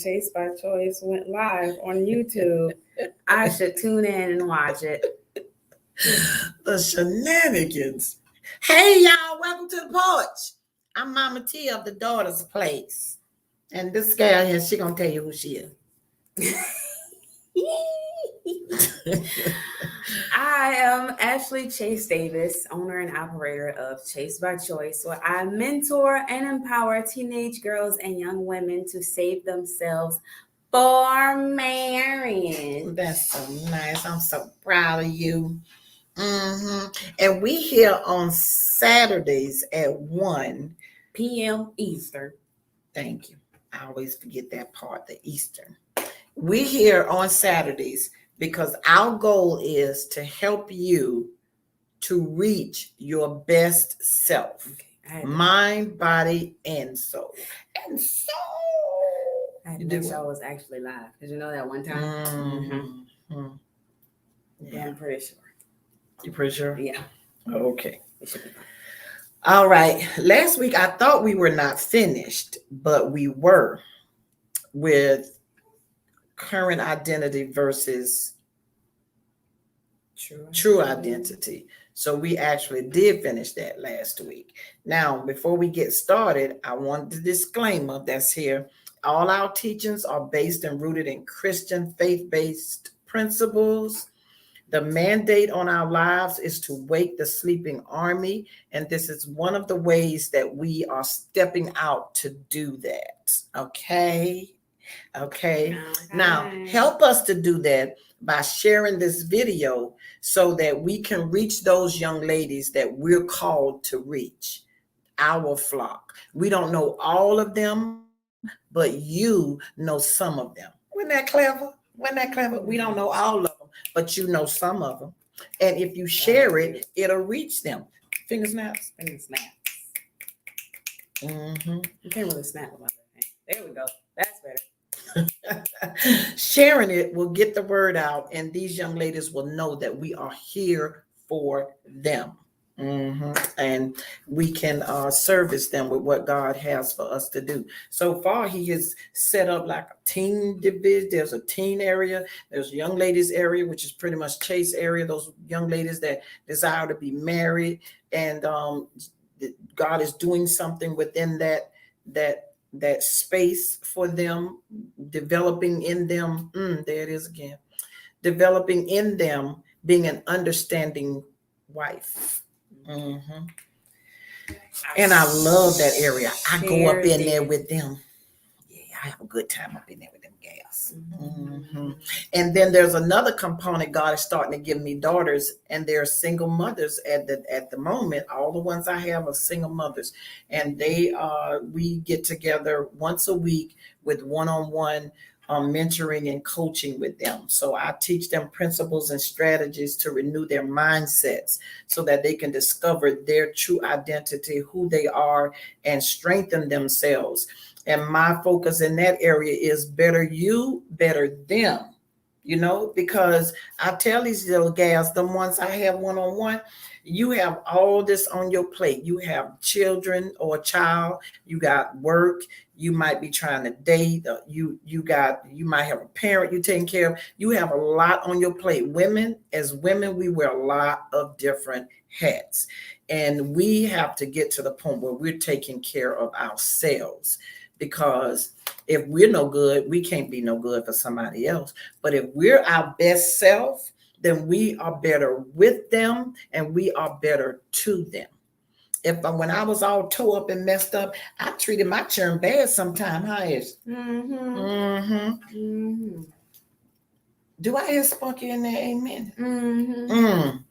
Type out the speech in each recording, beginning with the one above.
Chaste by Choice went live on YouTube. I should tune in and watch it. The shenanigans. Hey, y'all, welcome to the porch. I'm Mama T of the Daughter's Place. And this gal here, she gonna tell you who she is. I am Ashley Chase Davis, owner and operator of Chaste by Choice, where I mentor and empower teenage girls and young women to save themselves for marriage. That's so nice. I'm so proud of you. And we here on Saturdays at 1 p.m. Eastern. Thank you. I always forget that part, the Eastern. We here on Saturdays because our goal is to help you to reach your best self, mind, body, and soul. And soul. I had to make sure I was actually live. Did you know that one time? Yeah, I'm pretty sure. You pretty sure? Yeah. Okay. It should be fine. All right. Last week I thought we were not finished, but we were with current identity versus true identity. So we actually did finish that last week. Now, before we get started, I want the disclaimer that's here. All our teachings are based and rooted in Christian faith-based principles. The mandate on our lives is to wake the sleeping army, and this is one of the ways that we are stepping out to do that. Okay. Now, help us to do that by sharing this video so that we can reach those young ladies that we're called to reach, our flock. We don't know all of them, but you know some of them. Wasn't that clever? We don't know all of them, but you know some of them. And if you share it, it'll reach them. Finger snaps. You can't really snap with my left hand. There we go. That's better. Sharing it will get the word out, and these young ladies will know that we are here for them. And we can service them with what God has for us to do. So far, he has set up like a teen division. There's a teen area. There's a young ladies area, which is pretty much Chase area. Those young ladies that desire to be married. And God is doing something within that space for them, developing in them. There it is again. Developing in them, being an understanding wife. And I love that area. I go up in there with them. Yeah, I have a good time up in there with them gals. And then there's another component. God is starting to give me daughters, and they're single mothers at the moment. All the ones I have are single mothers, and we get together once a week with one-on-one mentoring and coaching with them. So I teach them principles and strategies to renew their mindsets so that they can discover their true identity, who they are, and strengthen themselves. And my focus in that area is better you, better them, because I tell these little gals, the ones I have one-on-one, you have all this on your plate. You have children or a child, you got work, you might be trying to date, you might have a parent you're taking care of. You have a lot on your plate. As women, we wear a lot of different hats, and we have to get to the point where we're taking care of ourselves, because if we're no good, we can't be no good for somebody else. But if we're our best self, then we are better with them and we are better to them. When I was all tore up and messed up, I treated my children bad sometimes. How is? Do I hear spunky in there? Amen.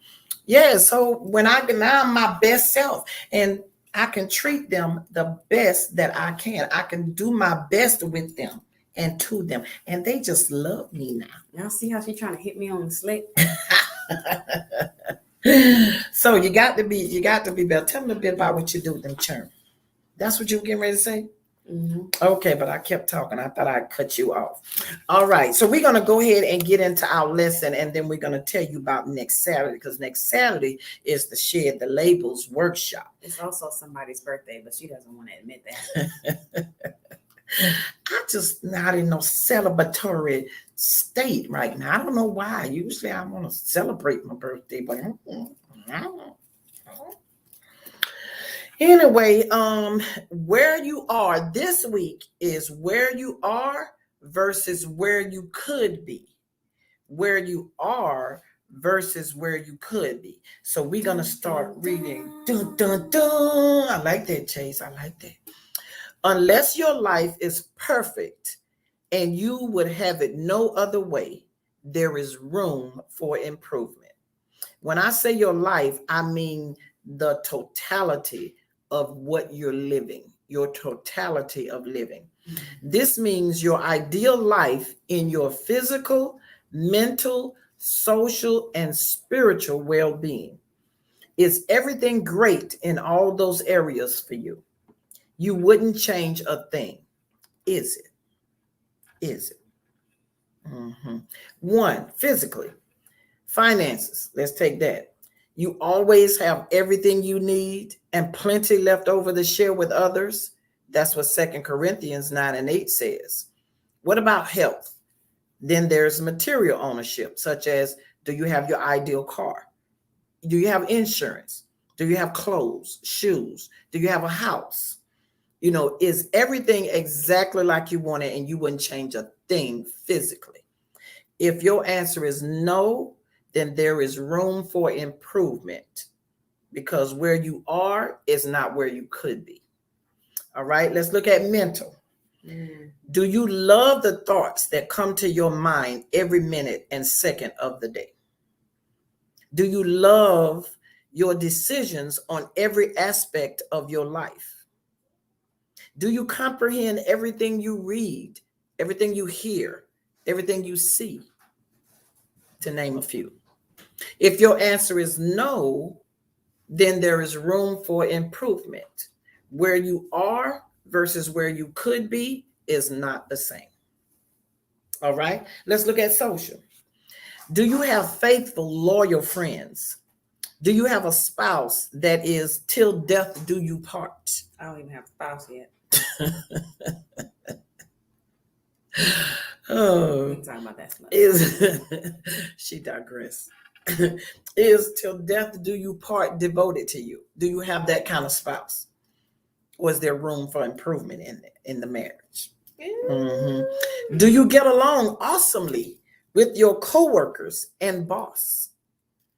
Yeah. So now I'm my best self, and I can treat them the best that I can. I can do my best with them and to them, and they just love me now. Y'all see how she's trying to hit me on the slick? So you got to be better. Tell me a bit about what you do with them children. That's what you were getting ready to say? Okay, but I kept talking. I thought I'd cut you off. All right, so we're going to go ahead and get into our lesson, and then we're going to tell you about next Saturday, because next Saturday is the Shed the Labels workshop. It's also somebody's birthday, but she doesn't want to admit that. I just not in no celebratory state right now. I don't know why. Usually I want to celebrate my birthday, but anyway, where you are this week is where you are versus where you could be. Where you are versus where you could be. So we're gonna start reading. Dun, dun, dun. I like that, Chase. I like that. Unless your life is perfect and you would have it no other way, there is room for improvement. When I say your life, I mean the totality of what you're living, your totality of living. This means your ideal life in your physical, mental, social, and spiritual well being. Is everything great in all those areas for you? You wouldn't change a thing. Is it? Is it? One, physically, finances. Let's take that. You always have everything you need and plenty left over to share with others. That's what 2 Corinthians 9 and 8 says. What about health? Then there's material ownership, such as, do you have your ideal car? Do you have insurance? Do you have clothes, shoes? Do you have a house? Is everything exactly like you want it and you wouldn't change a thing physically? If your answer is no, then there is room for improvement because where you are is not where you could be. All right, let's look at mental. Do you love the thoughts that come to your mind every minute and second of the day? Do you love your decisions on every aspect of your life? Do you comprehend everything you read, everything you hear, everything you see? To name a few. If your answer is no, then there is room for improvement. Where you are versus where you could be is not the same. All right, let's look at social. Do you have faithful, loyal friends? Do you have a spouse that is till death do you part? I don't even have a spouse yet. Oh, We can talk about that. Is she digress? Is till death do you part devoted to you? Do you have that kind of spouse? Or is there room for improvement in the marriage? Mm-hmm. Do you get along awesomely with your coworkers and boss?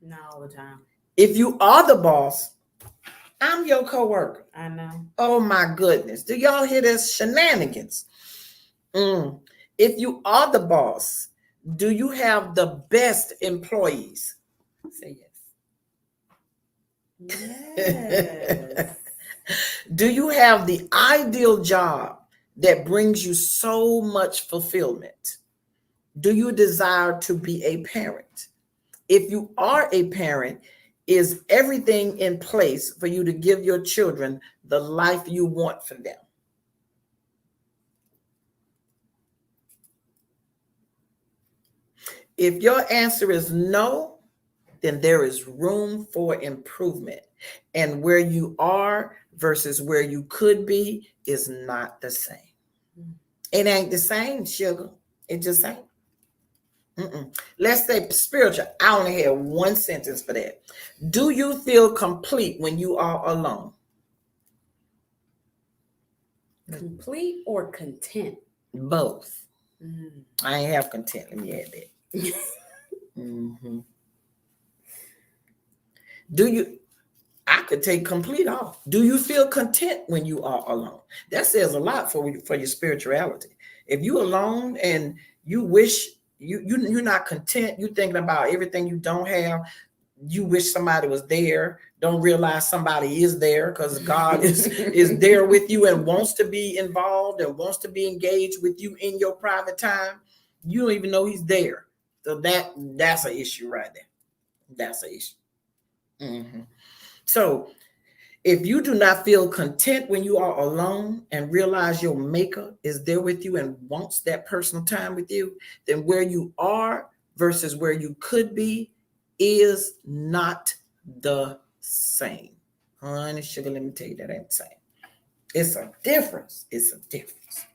Not all the time. If you are the boss, I'm your coworker. I know. Oh my goodness. Do y'all hear this shenanigans? If you are the boss, do you have the best employees? Say yes. Yes. Do you have the ideal job that brings you so much fulfillment? Do you desire to be a parent? If you are a parent, is everything in place for you to give your children the life you want for them? If your answer is no, then there is room for improvement. And where you are versus where you could be is not the same. It ain't the same, sugar. It just ain't. Let's say spiritual. I only have one sentence for that. Do you feel complete when you are alone? Complete or content? Both. I ain't have content. Let me add that. Do you? I could take complete off. Do you feel content when you are alone? That says a lot for your spirituality. If you alone and you wish you're not content, you thinking about everything you don't have, you wish somebody was there, don't realize somebody is there because God is there with you and wants to be involved and wants to be engaged with you in your private time. You don't even know he's there. So that's an issue right there. That's an issue. So if you do not feel content when you are alone and realize your maker is there with you and wants that personal time with you, then where you are versus where you could be is not the same. Honey, sugar, let me tell you, that ain't the same. It's a difference. It's a difference.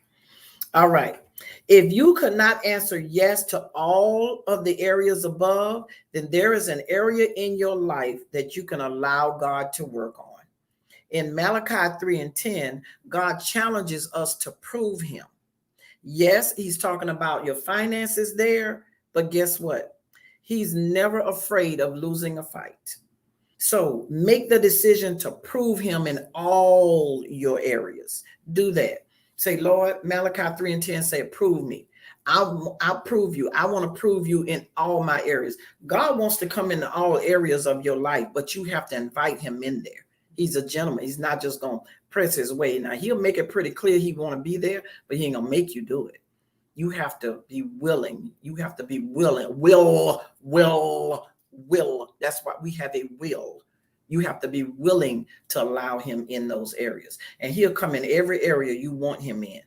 All right. If you could not answer yes to all of the areas above, then there is an area in your life that you can allow God to work on. In Malachi 3 and 10, God challenges us to prove him. Yes, he's talking about your finances there, but guess what? He's never afraid of losing a fight. So make the decision to prove him in all your areas. Do that. Say, Lord, Malachi 3 and 10 say, prove me. I'll prove you. I want to prove you in all my areas. God wants to come into all areas of your life, but you have to invite him in there. He's a gentleman. He's not just going to press his way. Now, he'll make it pretty clear he want to be there, but he ain't going to make you do it. You have to be willing. You have to be willing. Will. That's why we have a will. You have to be willing to allow him in those areas. And he'll come in every area you want him in.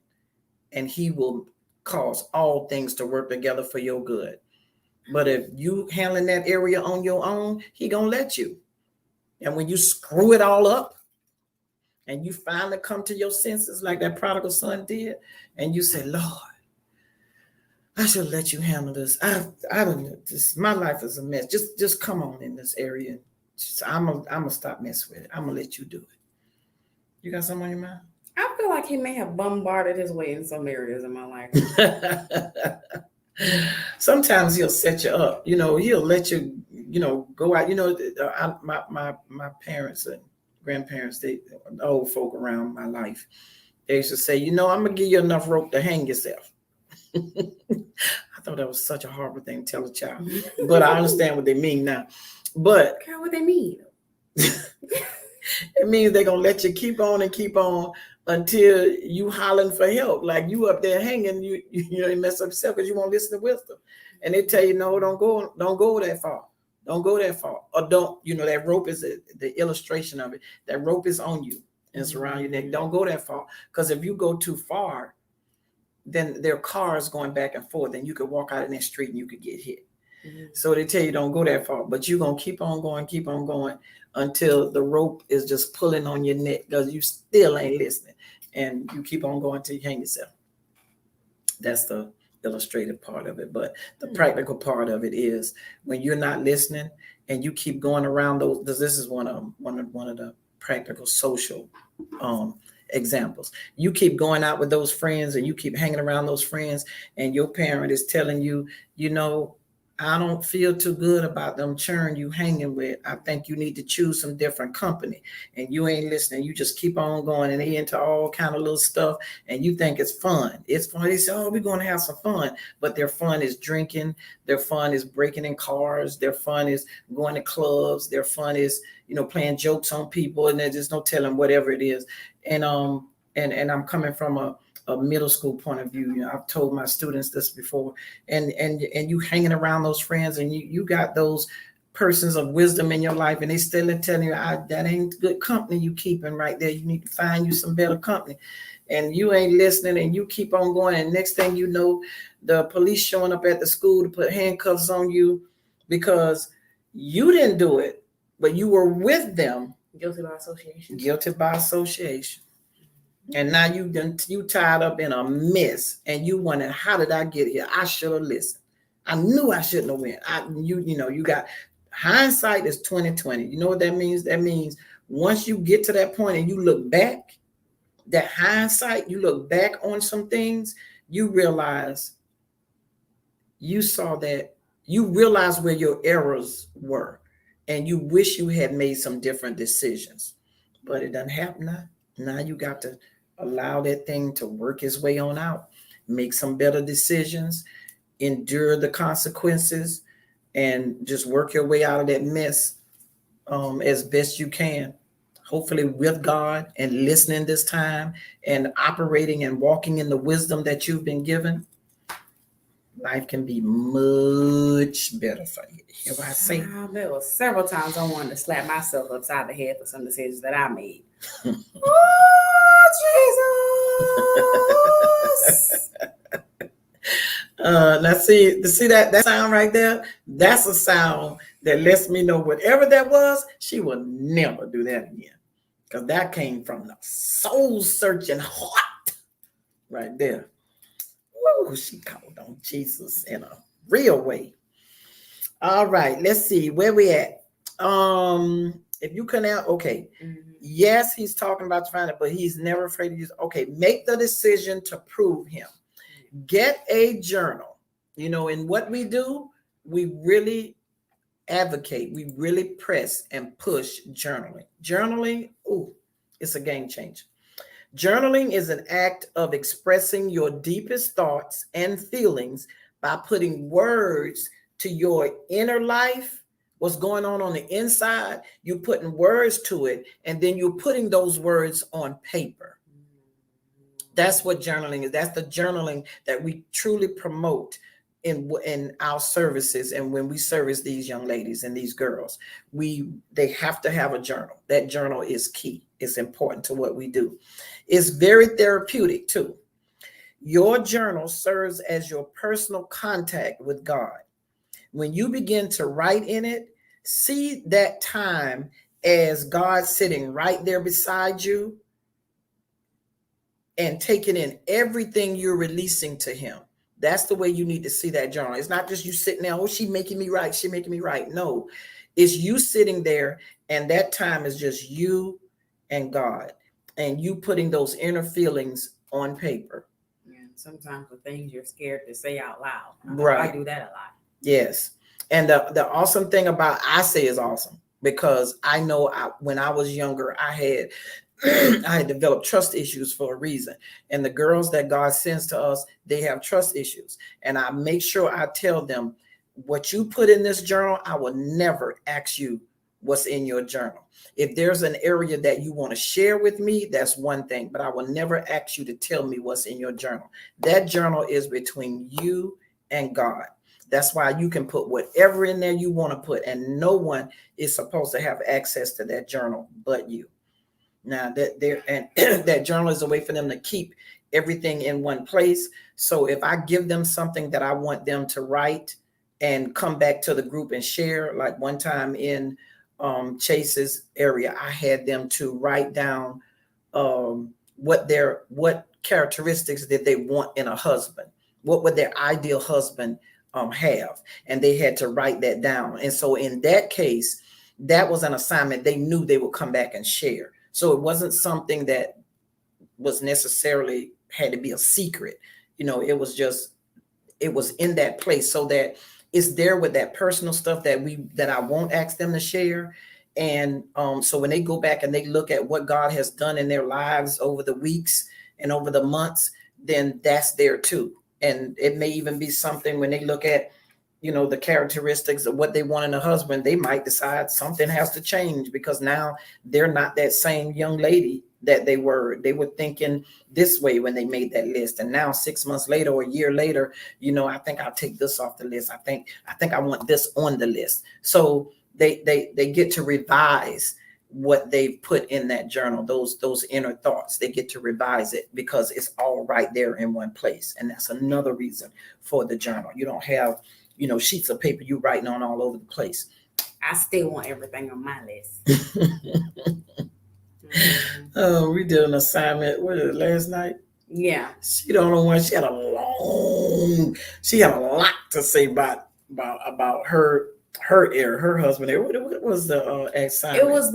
And he will cause all things to work together for your good. But if you handling that area on your own, he gonna let you. And when you screw it all up and you finally come to your senses like that prodigal son did, and you say, Lord, I should let you handle this. I don't. This, my life is a mess. Just come on in this area. I'm gonna stop messing with it. I'm gonna let you do it. You got something on your mind? I feel like he may have bombarded his way in some areas in my life. Sometimes he'll set you up. He'll let you, go out. My parents and grandparents, the old folk around my life, they used to say, I'm gonna give you enough rope to hang yourself. I thought that was such a horrible thing to tell a child, but I understand what they mean now. But what they mean? It means they're gonna let you keep on and keep on until you hollering for help. Like you up there hanging, you mess up yourself because you won't listen to wisdom. And they tell you, no, don't go that far. Don't go that far. Or don't, that rope is the illustration of it. That rope is on you and it's around your neck. Don't go that far. Because if you go too far, then there are cars going back and forth, and you could walk out in that street and you could get hit. Mm-hmm. So they tell you don't go that far, but you're going to keep on going until the rope is just pulling on your neck because you still ain't listening. And you keep on going till you hang yourself. That's the illustrative part of it. But the practical part of it is when you're not listening and you keep going around those, this is one of the practical social examples. You keep going out with those friends and you keep hanging around those friends, and your parent is telling you, I don't feel too good about them churn you hanging with. I think you need to choose some different company. And you ain't listening. You just keep on going, and they into all kind of little stuff, and you think it's fun. It's fun. They say, we're going to have some fun. But their fun is drinking. Their fun is breaking in cars. Their fun is going to clubs. Their fun is, playing jokes on people, and there's just no telling whatever it is. And I'm coming from a middle school point of view. I've told my students this before, and you hanging around those friends, and you got those persons of wisdom in your life, and they still telling you that ain't good company you keeping right there. You need to find you some better company, and you ain't listening, and you keep on going, and next thing you know, the police showing up at the school to put handcuffs on you because you didn't do it, but you were with them. Guilty by association. And now you tied up in a mess, and you wondering, how did I get here? I should have listened. I knew I shouldn't have went. You got hindsight is 20/20. You know what that means? That means once you get to that point and you look back, that hindsight, you look back on some things, you realize you saw that, you realize where your errors were, and you wish you had made some different decisions. But it doesn't happen now. Now you got to allow that thing to work its way on out, make some better decisions, endure the consequences, and just work your way out of that mess as best you can. Hopefully with God and listening this time and operating and walking in the wisdom that you've been given, life can be much better for you. Hear what I say? There were several times I wanted to slap myself upside the head for some decisions that I made. Oh, Jesus! Now see that sound right there? That's a sound that lets me know whatever that was, she will never do that again. Because that came from the soul-searching heart right there. Woo, she called on Jesus in a real way. All right, let's see where we at. If you can now, okay. Yes, he's talking about trying it, but he's never afraid to use. Okay, make the decision to prove him. Get a journal. And what we do, we really advocate, we really press and push journaling. Journaling, ooh, it's a game changer. Journaling is an act of expressing your deepest thoughts and feelings by putting words to your inner life, what's going on the inside. You're putting words to it, and then you're putting those words on paper. That's what journaling is. That's the journaling that we truly promote in our services, and when we service these young ladies and these girls, they have to have a journal. That journal is key. It's important to what we do. It's very therapeutic too. Your journal serves as your personal contact with God. When you begin to write in it, see that time as God sitting right there beside you and taking in everything you're releasing to him. That's the way you need to see that journal. It's not just you sitting there, oh, she making me write, she making me write. No, it's you sitting there, and that time is just you and God, and you putting those inner feelings on paper. Yeah, sometimes the things you're scared to say out loud. Right. I do that a lot. Yes. And the awesome thing about, I say is awesome, because I know when I was younger, I had developed trust issues for a reason. And the girls that God sends to us, they have trust issues. And I make sure I tell them, what you put in this journal, I will never ask you what's in your journal. If there's an area that you want to share with me, that's one thing, but I will never ask you to tell me what's in your journal. That journal is between you and God. That's why you can put whatever in there you want to put, and no one is supposed to have access to that journal but you. Now that journal is a way for them to keep everything in one place. So if I give them something that I want them to write and come back to the group and share, like one time in Chase's area, I had them to write down what characteristics did they want in a husband. What would their ideal husband have? And they had to write that down. And so in that case, that was an assignment they knew they would come back and share. So it wasn't something that was necessarily had to be a secret. It was in that place, so that it's there with that personal stuff that I won't ask them to share. And so when they go back and they look at what God has done in their lives over the weeks and over the months, then that's there too. And it may even be something when they look at the characteristics of what they want in a husband, they might decide something has to change, because now they're not that same young lady that they were. They were thinking this way when they made that list. And now 6 months later or a year later, I think I'll take this off the list. I think I want this on the list. So they get to revise what they've put in that journal, those inner thoughts. They get to revise it because it's all right there in one place. And that's another reason for the journal. You don't have sheets of paper you writing on all over the place. I still want everything on my list. Oh, we did an assignment last night. Yeah. She the only one. She had a lot to say about her era, her husband era. What was the assignment? It was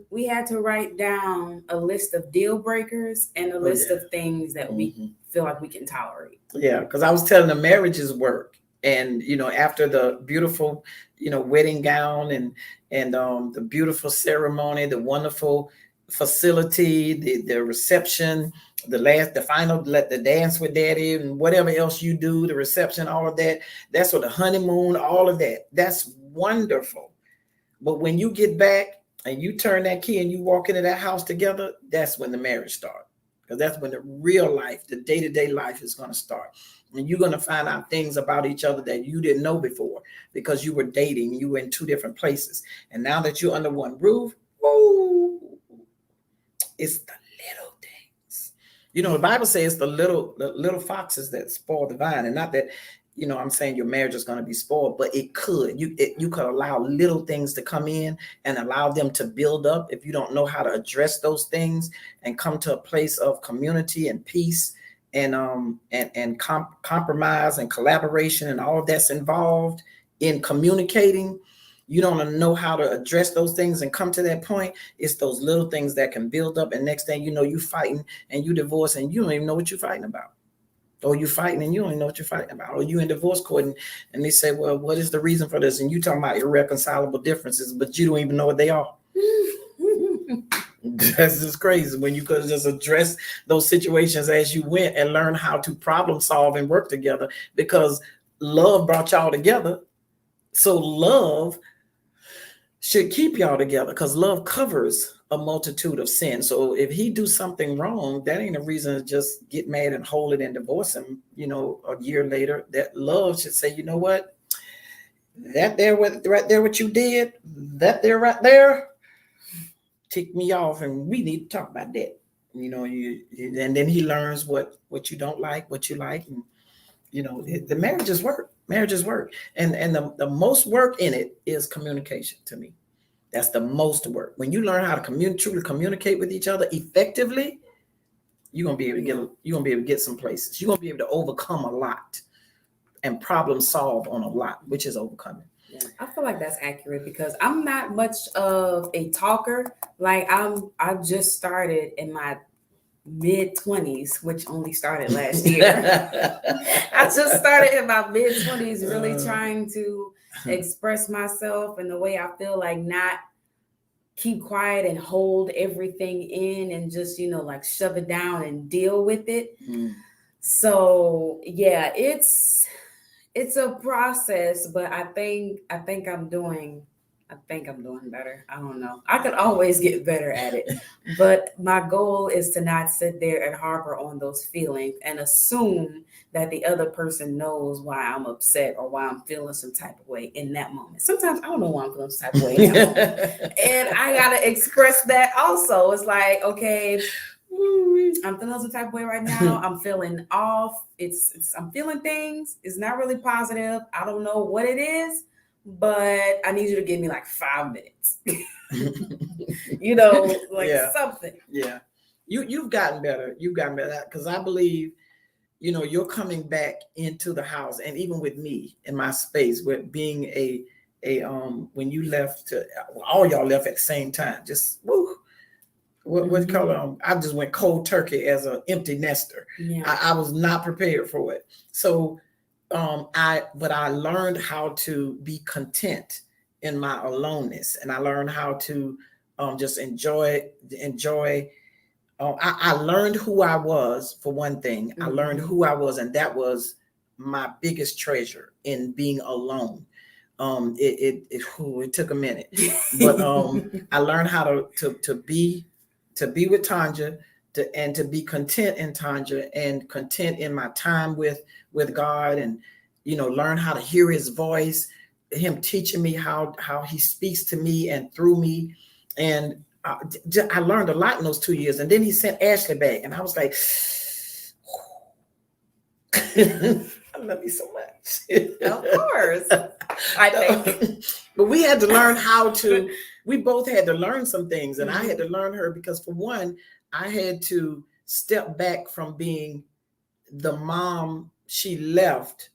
we had to write down a list of deal breakers and a list of things that we feel like we can tolerate. Yeah, because I was telling them marriages work. And after the beautiful wedding gown and the beautiful ceremony, the wonderful facility, the reception, the final, the dance with daddy, and whatever else you do, the reception, all of that, that's what the honeymoon, all of that, that's wonderful. But when you get back and you turn that key and you walk into that house together, that's when the marriage starts. Because that's when the real life, the day-to-day life is going to start. And you're going to find out things about each other that you didn't know before, because you were dating, you were in two different places. And now that you're under one roof, woo, it's the little things. The Bible says the little foxes that spoil the vine. And not that, I'm saying your marriage is going to be spoiled, but it could. You could allow little things to come in and allow them to build up if you don't know how to address those things and come to a place of community and peace compromise and collaboration and all of that's involved in communicating, you don't know how to address those things and come to that point. It's those little things that can build up, and next thing you know, you fighting and you divorce and you don't even know what you're fighting about. Or you fighting and you don't even know what you're fighting about. Or you in divorce court and they say, well, what is the reason for this? And you talking about irreconcilable differences, but you don't even know what they are. That's just crazy when you could just address those situations as you went and learn how to problem solve and work together, because love brought y'all together. So love should keep y'all together, because love covers a multitude of sins. So if he do something wrong, that ain't a reason to just get mad and hold it and divorce him, a year later. That love should say, you know what, that there right there what you did, that there right there ticked me off, and we need to talk about that. And then he learns what you don't like, what you like, and the marriages work. And the most work in it is communication to me. That's the most work. When you learn how to truly communicate with each other effectively, you're gonna be able to get some places. You're gonna be able to overcome a lot and problem solve on a lot, which is overcoming. Yeah, I feel like that's accurate, because I'm not much of a talker. Like I just started in my mid-20s, which only started last year. I just started in my mid-20s really trying to express myself in the way I feel, like not keep quiet and hold everything in and just, like shove it down and deal with it. So yeah, it's a process, but I think I'm doing better. I don't know. I could always get better at it. But my goal is to not sit there and harbor on those feelings and assume that the other person knows why I'm upset or why I'm feeling some type of way in that moment. Sometimes I don't know why I'm feeling some type of way in that moment. And I got to express that also. It's like, okay, I'm feeling some type of way right now. I'm feeling off. I'm feeling things. It's not really positive. I don't know what it is, but I need you to give me like 5 minutes. Something. Yeah. You've gotten better. Because I believe, you're coming back into the house, and even with me in my space, with being a when you left, all y'all left at the same time. Just woo. What color? I just went cold turkey as an empty nester. Yeah. I was not prepared for it. So, I learned how to be content in my aloneness, and I learned how to just enjoy. I learned who I was, for one thing. I learned who I was, and that was my biggest treasure in being alone. It took a minute, but I learned how to be with Tonja, to be content in Tonja, and content in my time with God, and learn how to hear his voice, him teaching me how he speaks to me and through me. And I learned a lot in those 2 years. And then he sent Ashley back, and I was like, I love you so much. Of course. I think. But we had to learn we both had to learn some things, and I had to learn her, because for one, I had to step back from being the mom she left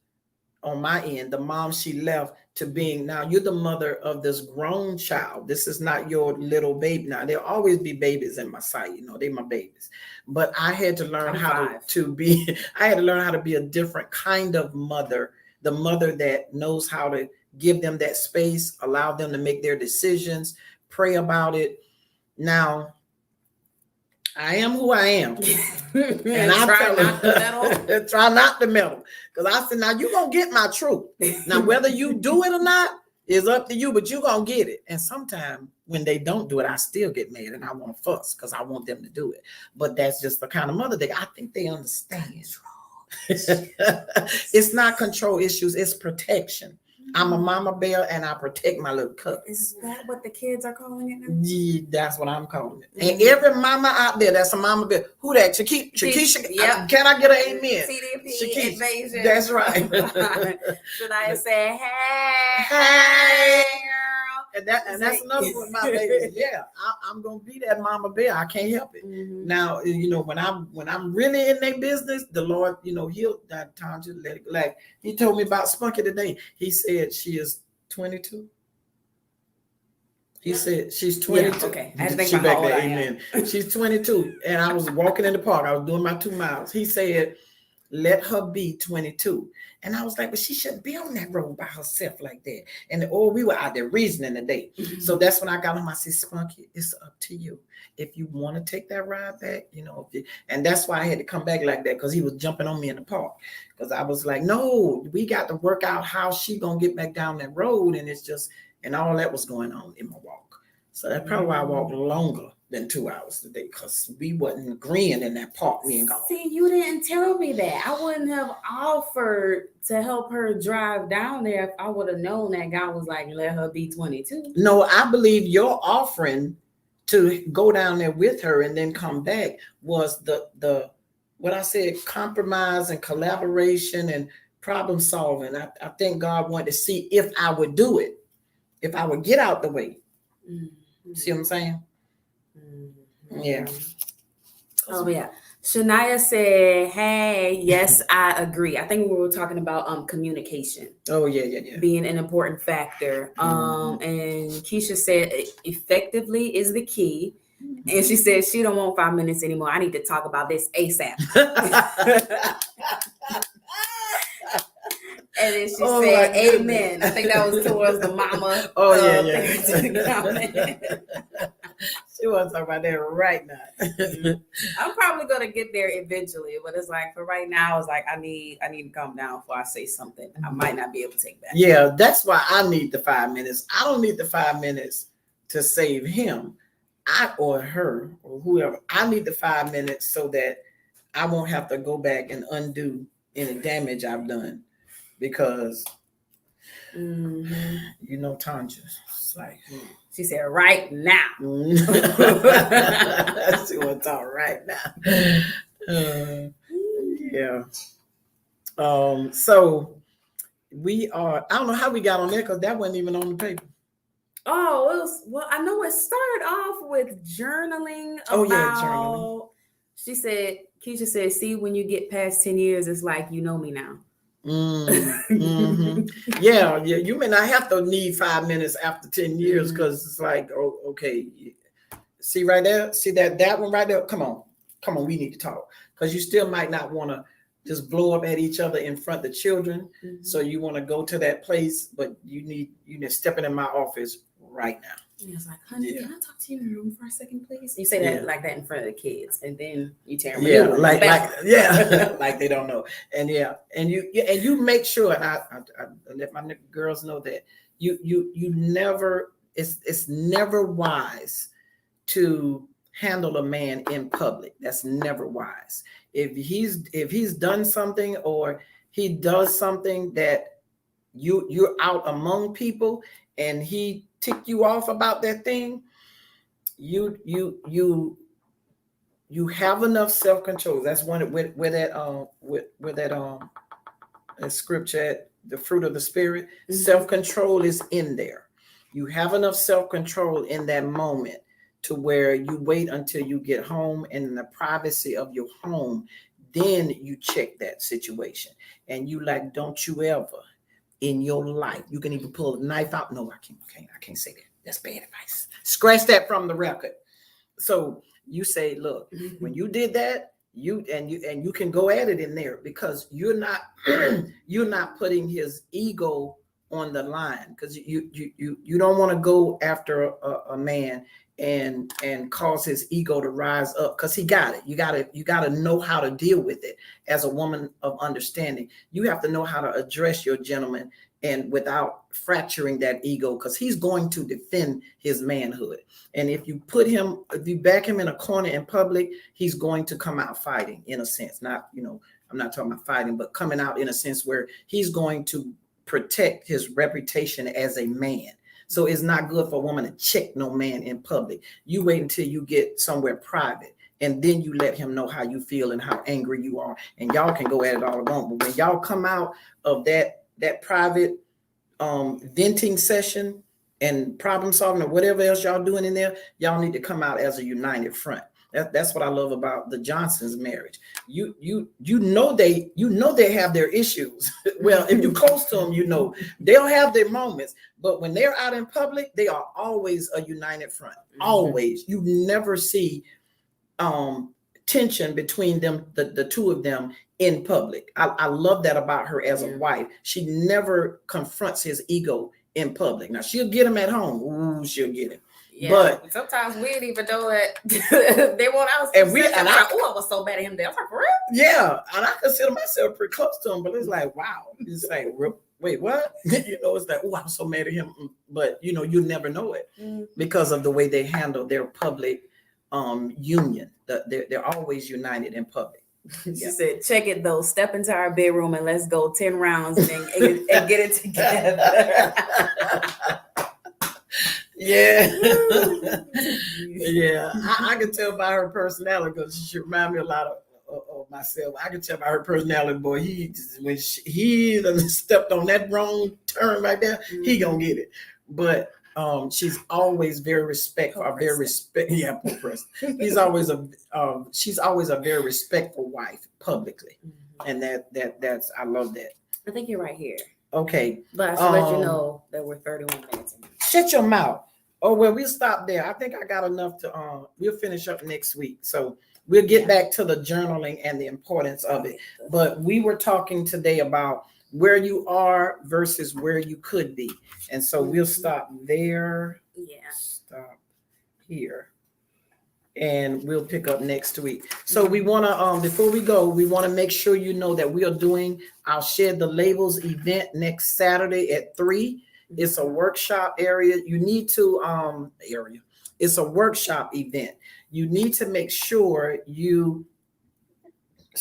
on my end, the mom she left, to being, now you're the mother of this grown child. This is not your little baby. Now there'll always be babies in my sight, they're my babies. But I had to learn how to be a different kind of mother, the mother that knows how to give them that space, allow them to make their decisions, pray about it. Now, I am who I am. And I try not to meddle. Because I said, now you're going to get my truth. Now, whether you do it or not is up to you, but you're going to get it. And sometimes when they don't do it, I still get mad and I want to fuss because I want them to do it. But that's just the kind of mother I think they understand. It's not control issues, it's protection. I'm a mama bear and I protect my little cubs. Is that what the kids are calling it now? Yeah, that's what I'm calling it. And every mama out there that's a mama bear. Who that? Shakisha? Yep. Can I get an amen? CDP invasion. That's right. Should I say, hey, girl? And that's another one of my babies. Yeah, I'm gonna be that mama bear. I can't help it. Mm-hmm. Now, when I'm really in their business, the Lord, he'll that time to let it. Like he told me about Spunky today. He said she is 22. He said she's 22. Yeah, okay. I had to think she about back how old there, I am. amen. She's 22. And I was walking in the park. I was doing my 2 miles. He said, let her be 22. And I was like, but she shouldn't be on that road by herself like that. And we were out there reasoning today. Mm-hmm. So that's when I got him. I said, Spunky, it's up to you. If you want to take that ride back, and that's why I had to come back like that, because he was jumping on me in the park. Because I was like, no, we got to work out how she gonna get back down that road. And all that was going on in my walk. So that's probably why I walked longer than 2 hours today, because we wasn't agreeing in that park, me and God. See, you didn't tell me that. I wouldn't have offered to help her drive down there if I would have known that God was like, let her be 22. No, I believe your offering to go down there with her and then come back was the what I said, compromise and collaboration and problem solving. I think God wanted to see if I would do it. If I would get out the way. Mm-hmm. See what I'm saying? Mm-hmm. Yeah. Oh, yeah. Shania said, hey, yes, I agree. I think we were talking about communication. Oh, yeah. Being an important factor. Mm-hmm. And Keisha said, effectively is the key. Mm-hmm. And she said, she don't want 5 minutes anymore. I need to talk about this ASAP. And then she said, amen. I think that was towards the mama. Oh, yeah. She wants to talk about that right now. I'm probably going to get there eventually. But it's like, for right now, it's like, I need to calm down before I say something I might not be able to take back. Yeah, that's why I need the 5 minutes. I don't need the 5 minutes to save him, or her, or whoever. I need the 5 minutes so that I won't have to go back and undo any damage I've done. Because, Tonja, it's like, she said, right now. She wants to talk right now. Yeah. So we are, I don't know how we got on there, because that wasn't even on the paper. Oh, I know it started off with journaling. Journaling. Keisha said, see, when you get past 10 years, it's like, you know me now. Mm-hmm. Yeah, you may not have to need 5 minutes after 10 years, because it's like, oh, okay, see right there, see that one right there, come on, we need to talk, because you still might not want to just blow up at each other in front of the children. Mm-hmm. So you want to go to that place, but you need stepping in my office right now. And it's like, honey, can I talk to you in the room for a second, please? You say that like that in front of the kids, and then you tear them. Like they don't know. And you make sure, and I let my girls know that you never, it's never wise to handle a man in public. That's never wise. If he's done something, or he does something that you're out among people, and he tick you off about that thing, you have enough self-control. That's one where that scripture at the fruit of the spirit. Mm-hmm. Self-control is in there. You have enough self-control in that moment to where you wait until you get home, and in the privacy of your home, then you check that situation, and you like, don't you ever in your life, you can even pull a knife out. No, I can't say that. That's bad advice. Scratch that from the record. So you say, look, when you did that, you can go at it in there, because you're not putting his ego on the line, because you don't want to go after a man and cause his ego to rise up, because he got it. You gotta know how to deal with it as a woman of understanding. You have to know how to address your gentleman, and without fracturing that ego, because he's going to defend his manhood. And if you back him in a corner in public, he's going to come out fighting, in a sense. Not, I'm not talking about fighting, but coming out in a sense where he's going to protect his reputation as a man. So it's not good for a woman to check no man in public. You wait until you get somewhere private, and then you let him know how you feel and how angry you are. And y'all can go at it all along. But when y'all come out of that private venting session, and problem solving or whatever else y'all doing in there, y'all need to come out as a united front. That's what I love about the Johnsons' marriage. You know they have their issues. Well, if you're close to them, you know they'll have their moments. But when they're out in public, they are always a united front. Always. You never see tension between them, the two of them in public. I love that about her as a wife. She never confronts his ego in public. Now she'll get him at home. Ooh, she'll get him. Yeah, but sometimes we didn't even know that they want us. And I was so bad at him. I was like, for real? Yeah, and I consider myself pretty close to him, but it's like, wow, it's like, wait, what? It's like, oh, I'm so mad at him. But you never know it because of the way they handle their public union. They're always united in public. She said, check it though. Step into our bedroom and let's go 10 rounds and get it together. Yeah. Yeah. I can tell by her personality because she remind me a lot of myself. I can tell by her personality, boy, when he stepped on that wrong turn right there, he gonna get it. But she's always very respectful, Yeah, she's always a very respectful wife publicly, and that's I love that. I think you're right here. Okay, but I should let you know that we're 31 minutes in. Shut your mouth. Oh well, we'll stop there. I think I got enough to. We'll finish up next week, so we'll get back to the journaling and the importance of it. But we were talking today about where you are versus where you could be. And so we'll stop there. Yeah. Stop here. And we'll pick up next week. So we want to, before we go, we want to make sure you know that we are doing our Shed the Labels event next Saturday at 3. It's a workshop area. You need to, it's a workshop event. You need to make sure you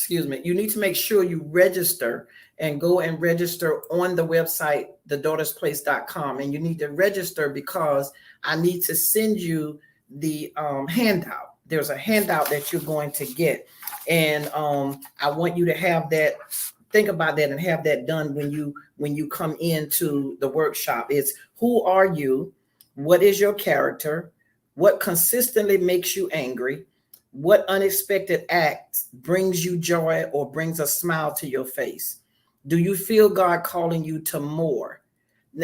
need to make sure you register and go and register on the website, thedaughtersplace.com. And you need to register because I need to send you the handout. There's a handout that you're going to get. And I want you to have that, think about that and have that done when you come into the workshop. It's who are you? What is your character? What consistently makes you angry? What unexpected act brings you joy or brings a smile to your face? Do you feel God calling you to more?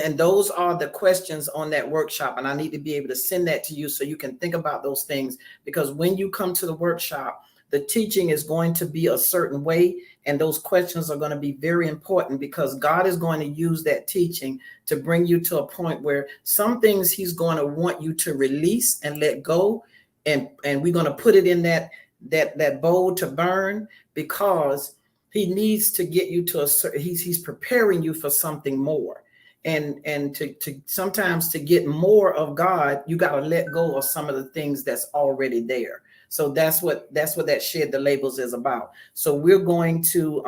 And those are the questions on that workshop. And I need to be able to send that to you so you can think about those things. Because when you come to the workshop, the teaching is going to be a certain way. And those questions are going to be very important because God is going to use that teaching to bring you to a point where some things he's going to want you to release and let go. And we're going to put it in that bowl to burn because he needs to get you to he's preparing you for something more. And to sometimes to get more of God, you got to let go of some of the things that's already there. So that's what that Shed the Labels is about. So we're going to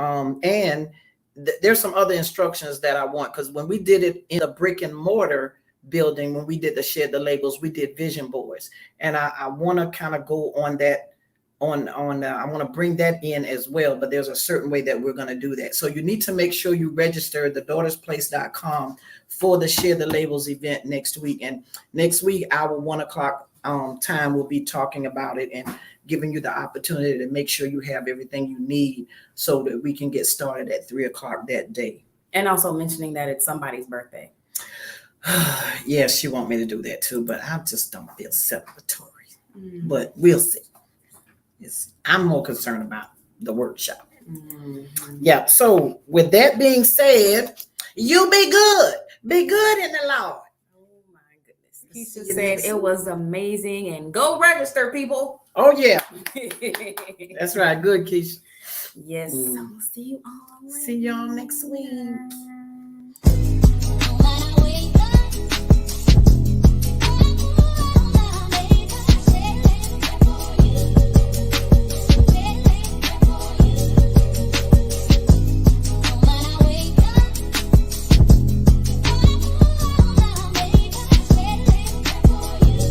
there's some other instructions that I want, because when we did it in a brick and mortar building, when we did the Shed the Labels, we did vision boards, and I want to kind of go on that I want to bring that in as well, but there's a certain way that we're going to do that. So you need to make sure you register at thedaughtersplace.com for the Shed the Labels event next week. And next week, our 1:00 time, we'll be talking about it and giving you the opportunity to make sure you have everything you need so that we can get started at 3:00 that day. And also mentioning that it's somebody's birthday. Yes, she want me to do that too, but I just don't feel celebratory. But we'll see. I'm more concerned about the workshop. Yeah. So with that being said, you be good. Be good in the Lord. Oh my goodness. Keisha said it was amazing, and go register, people. Oh yeah. That's right. Good, Keisha. Yes. So see you all. See y'all next week.